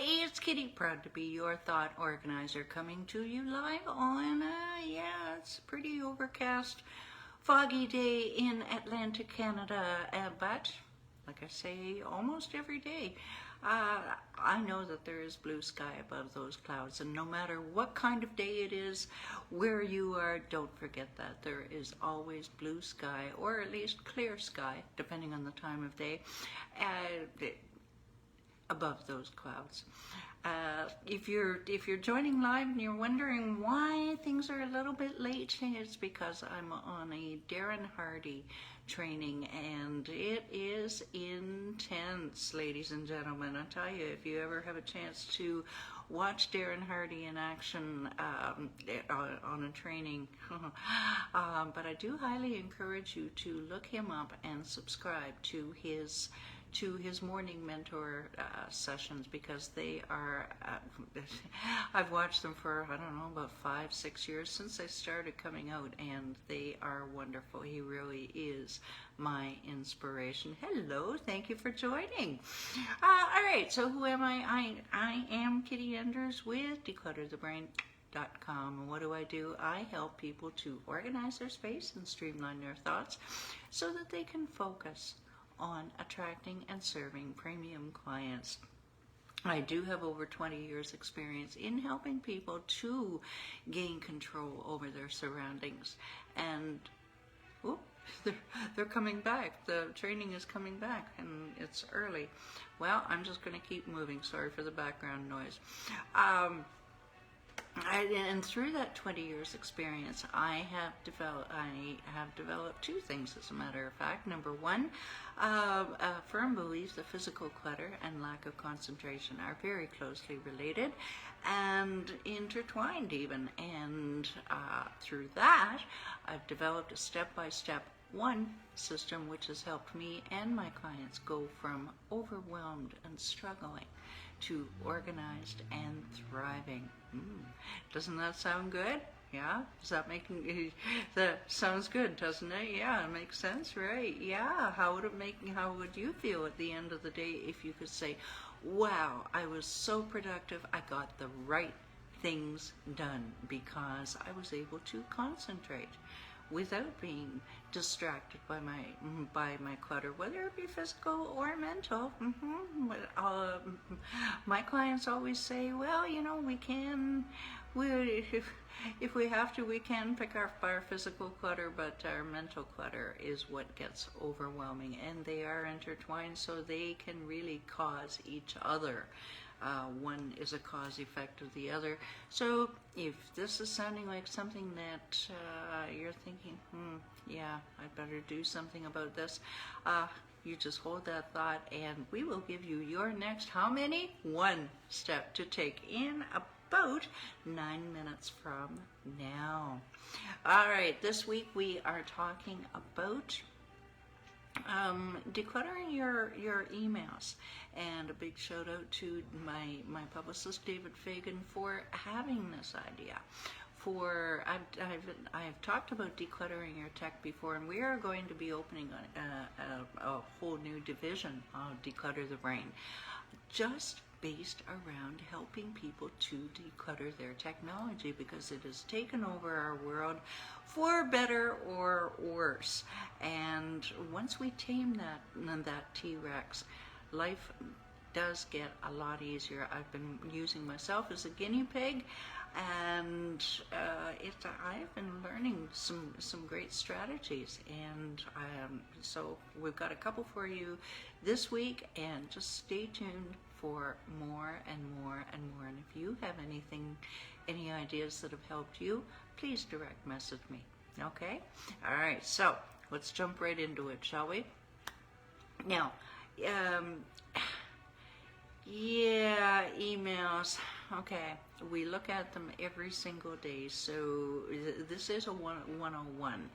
It's Kitti, proud to be your thought organizer, coming to you live on, it's a pretty overcast, foggy day in Atlantic Canada, but like I say, almost every day, I know that there is blue sky above those clouds, and no matter what kind of day it is, where you are, don't forget that there is always blue sky, or at least clear sky, depending on the time of day, above those clouds. If you're joining live and you're wondering why things are a little bit late, it's because I'm on a Darren Hardy training, and it is intense, ladies and gentlemen. I tell you, if you ever have a chance to watch Darren Hardy in action on a training, but I do highly encourage you to look him up and subscribe to his morning mentor sessions, because they are, I've watched them for, I don't know, about 5-6 years since they started coming out, and they are wonderful. He really is my inspiration. Hello, thank you for joining. All right, so who am I? I am Kitti Enders with DeclutterTheBrain.com. And what do? I help people to organize their space and streamline their thoughts so that they can focus on attracting and serving premium clients. I do have over 20 years experience in helping people to gain control over their surroundings. And they're coming back. The training is coming back, and it's early. Well, I'm just going to keep moving. Sorry for the background noise. And through that 20 years experience, I have developed two things, as a matter of fact. Number one, a firm belief that physical clutter and lack of concentration are very closely related and intertwined even. And through that, I've developed a step-by-step one system which has helped me and my clients go from overwhelmed and struggling to organized and thriving. Doesn't that sound good? Yeah? Is that making, that sounds good, doesn't it? Yeah, it makes sense, right? Yeah, how would you feel at the end of the day if you could say, wow, I was so productive, I got the right things done because I was able to concentrate without being distracted by my clutter, whether it be physical or mental. My clients always say, well, if we have to, we can pick up our physical clutter, but our mental clutter is what gets overwhelming, and they are intertwined, so they can really cause each other. One is a cause effect of the other. So if this is sounding like something that you're thinking, yeah, I'd better do something about this, you just hold that thought, and we will give you your next, how many? One step to take in about 9 minutes from now. All right, this week we are talking about decluttering your emails, and a big shout out to my publicist David Fagan for having this idea. I've talked about decluttering your tech before, and we are going to be opening a whole new division of Declutter the Brain, just based around helping people to declutter their technology, because it has taken over our world for better or worse. And once we tame that T-Rex, life does get a lot easier. I've been using myself as a guinea pig, and I've been learning some great strategies, and so we've got a couple for you this week, and just stay tuned for more and more and more. And if you have any ideas that have helped you, please direct message me. Okay? All right, so let's jump right into it, shall we? Now, yeah, emails. Okay, we look at them every single day, so this is a 101,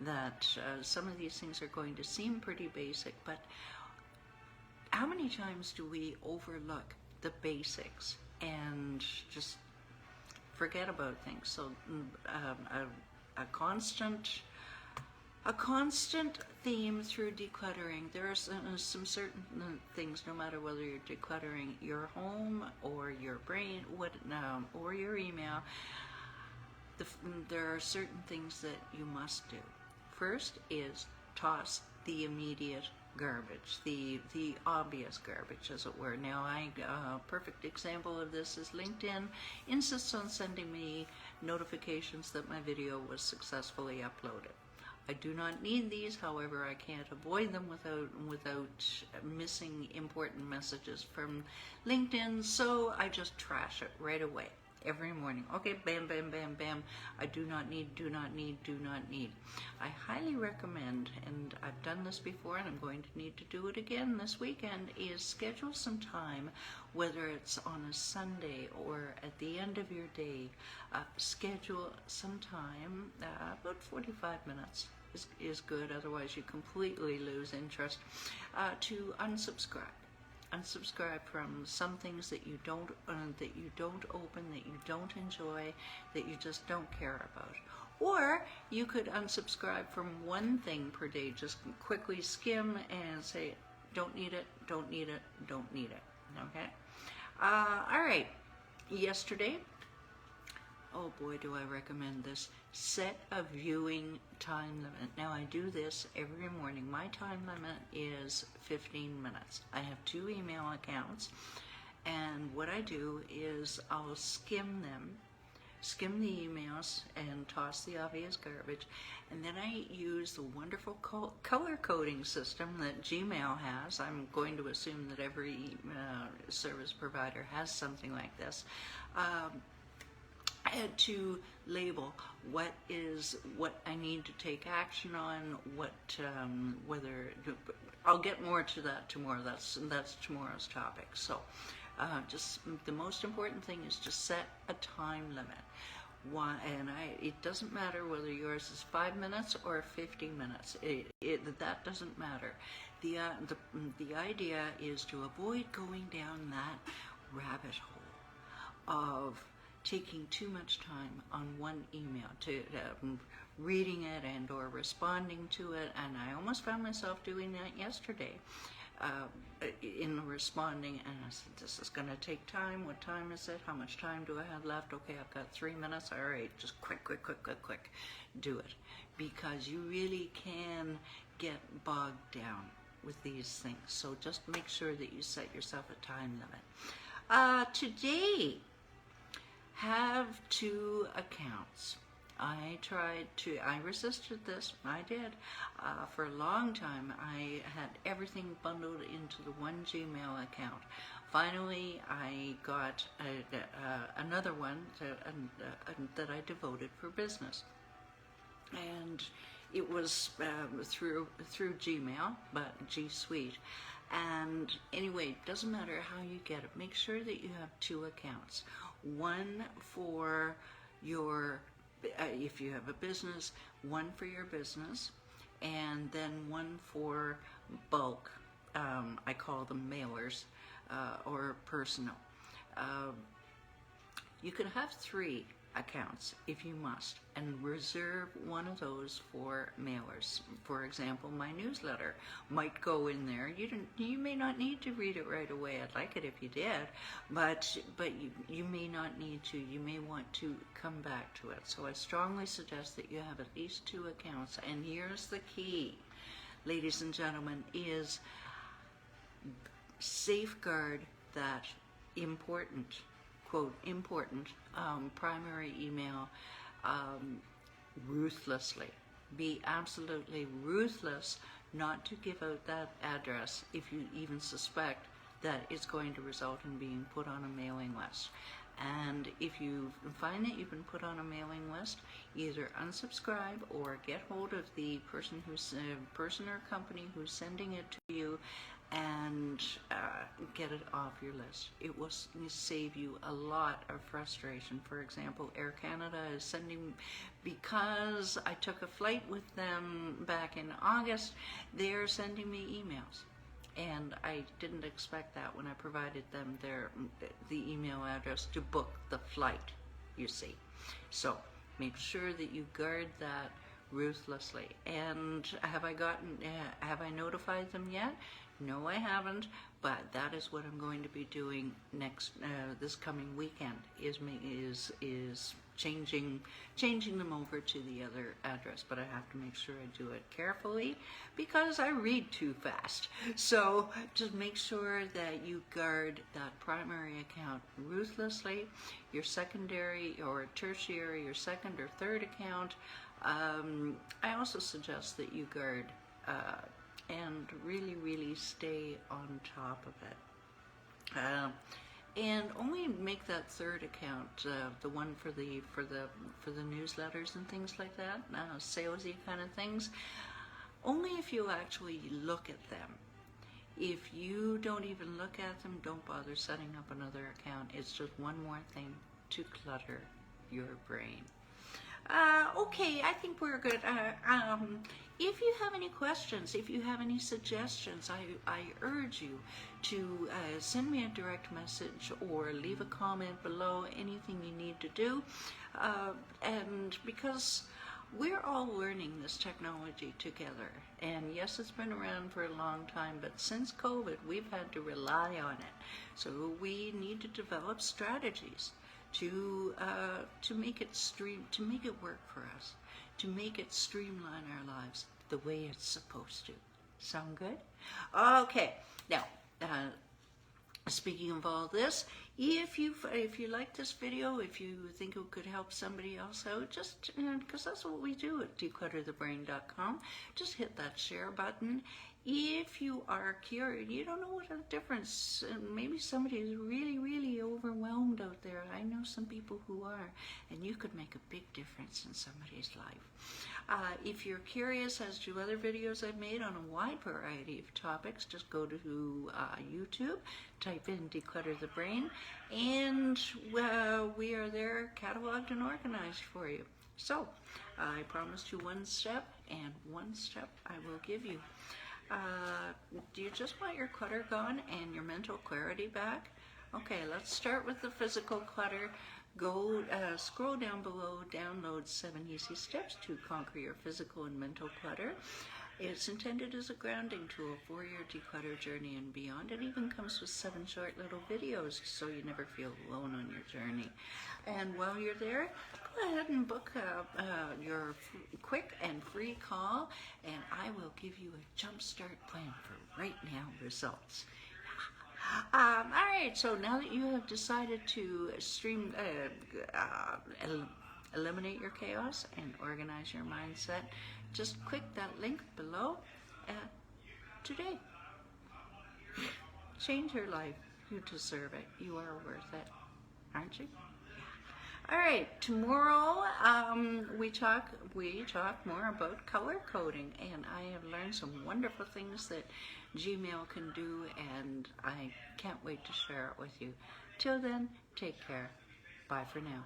that some of these things are going to seem pretty basic, but how many times do we overlook the basics and just forget about things? So a constant A constant theme through decluttering. There are some certain things, no matter whether you're decluttering your home or your brain, or your email, there are certain things that you must do. First is toss the immediate garbage, the obvious garbage, as it were. Now, a perfect example of this is LinkedIn insists on sending me notifications that my video was successfully uploaded. I do not need these, however, I can't avoid them without missing important messages from LinkedIn, so I just trash it right away. Every morning. Okay, bam, bam, bam, bam. I do not need, do not need, do not need. I highly recommend, and I've done this before and I'm going to need to do it again this weekend, is schedule some time, whether it's on a Sunday or at the end of your day, schedule some time, about 45 minutes is good, otherwise you completely lose interest, to unsubscribe. Unsubscribe from some things that you don't open, that you don't enjoy, that you just don't care about. Or you could unsubscribe from one thing per day, just quickly skim and say, don't need it, don't need it, don't need it. Okay? All right. Yesterday, oh boy, do I recommend this. Set a viewing time limit. Now, I do this every morning. My time limit is 15 minutes. I have 2 email accounts, and what I do is I'll skim the emails and toss the obvious garbage, and then I use the wonderful color coding system that Gmail has. I'm going to assume that every service provider has something like this. I had to label what I need to take action on, whether I'll get more to that tomorrow. That's tomorrow's topic. So, just the most important thing is just set a time limit. It doesn't matter whether yours is 5 minutes or 50 minutes. That doesn't matter. The idea is to avoid going down that rabbit hole of taking too much time on one email, to reading it and or responding to it, and I almost found myself doing that yesterday in responding, and I said, this is going to take time. What time is it? How much time do I have left? Okay, I've got 3 minutes. All right, just quick, do it, because you really can get bogged down with these things. So just make sure that you set yourself a time limit. Today, have 2 accounts. I resisted this. I did. For a long time, I had everything bundled into the one Gmail account. Finally, I got another one that I devoted for business. And it was through Gmail, but G Suite. And anyway, it doesn't matter how you get it. Make sure that you have 2 accounts. One for your, if you have a business, one for your business, and then one for bulk. I call them mailers, or personal. You can have 3 accounts if you must, and reserve one of those for mailers. For example, my newsletter might go in there. You may not need to read it right away. I'd like it if you did, but you may not need to. You may want to come back to it. So I strongly suggest that you have at least 2 accounts. And here's the key, ladies and gentlemen, is safeguard that important, quote, important primary email ruthlessly. Be absolutely ruthless not to give out that address if you even suspect that it's going to result in being put on a mailing list. And if you find that you've been put on a mailing list, either unsubscribe or get hold of the person or company who's sending it to you, and get it off your list. It will save you a lot of frustration. For example, Air Canada is sending, because I took a flight with them back in August, they're sending me emails. And I didn't expect that when I provided them the email address to book the flight, you see. So make sure that you guard that ruthlessly. And have I notified them yet? No, I haven't, but that is what I'm going to be doing this coming weekend, is changing them over to the other address. But I have to make sure I do it carefully because I read too fast. So just make sure that you guard that primary account ruthlessly. Your secondary or tertiary, your second or third account, I also suggest that you guard and really, really stay on top of it. And only make that third account, the one for the newsletters and things like that, salesy kind of things, only if you actually look at them. If you don't even look at them, don't bother setting up another account. It's just one more thing to clutter your brain. Okay, I think we're good. If you have any questions, if you have any suggestions, I urge you to send me a direct message or leave a comment below, anything you need to do. And because we're all learning this technology together. And yes, it's been around for a long time, but since COVID, we've had to rely on it. So we need to develop strategies to make it work for us, to make it streamline our lives the way it's supposed to. Sound good? Okay. Now, speaking of all this, if you like this video, if you think it could help somebody else out, just because that's what we do at declutterthebrain.com, just hit that share button. If you are curious, you don't know what a difference, maybe somebody is really, really overwhelmed out there. I know some people who are, and you could make a big difference in somebody's life. If you're curious as to other videos I've made on a wide variety of topics, just go to YouTube, type in Declutter the Brain, and we are there cataloged and organized for you. So, I promised you one step, and one step I will give you. Do you just want your clutter gone and your mental clarity back? Okay, let's start with the physical clutter. Go scroll down below, download 7 easy steps to conquer your physical and mental clutter. It's intended as a grounding tool for your declutter journey and beyond. It even comes with 7 short little videos so you never feel alone on your journey. And while you're there, go ahead and book your quick and free call, and I will give you a jumpstart plan for right now results. All right, so now that you have decided to eliminate your chaos and organize your mindset, just click that link below today. Change your life. You deserve it. You are worth it, aren't you? All right, tomorrow we talk more about color coding, and I have learned some wonderful things that Gmail can do, and I can't wait to share it with you. Till then, take care. Bye for now.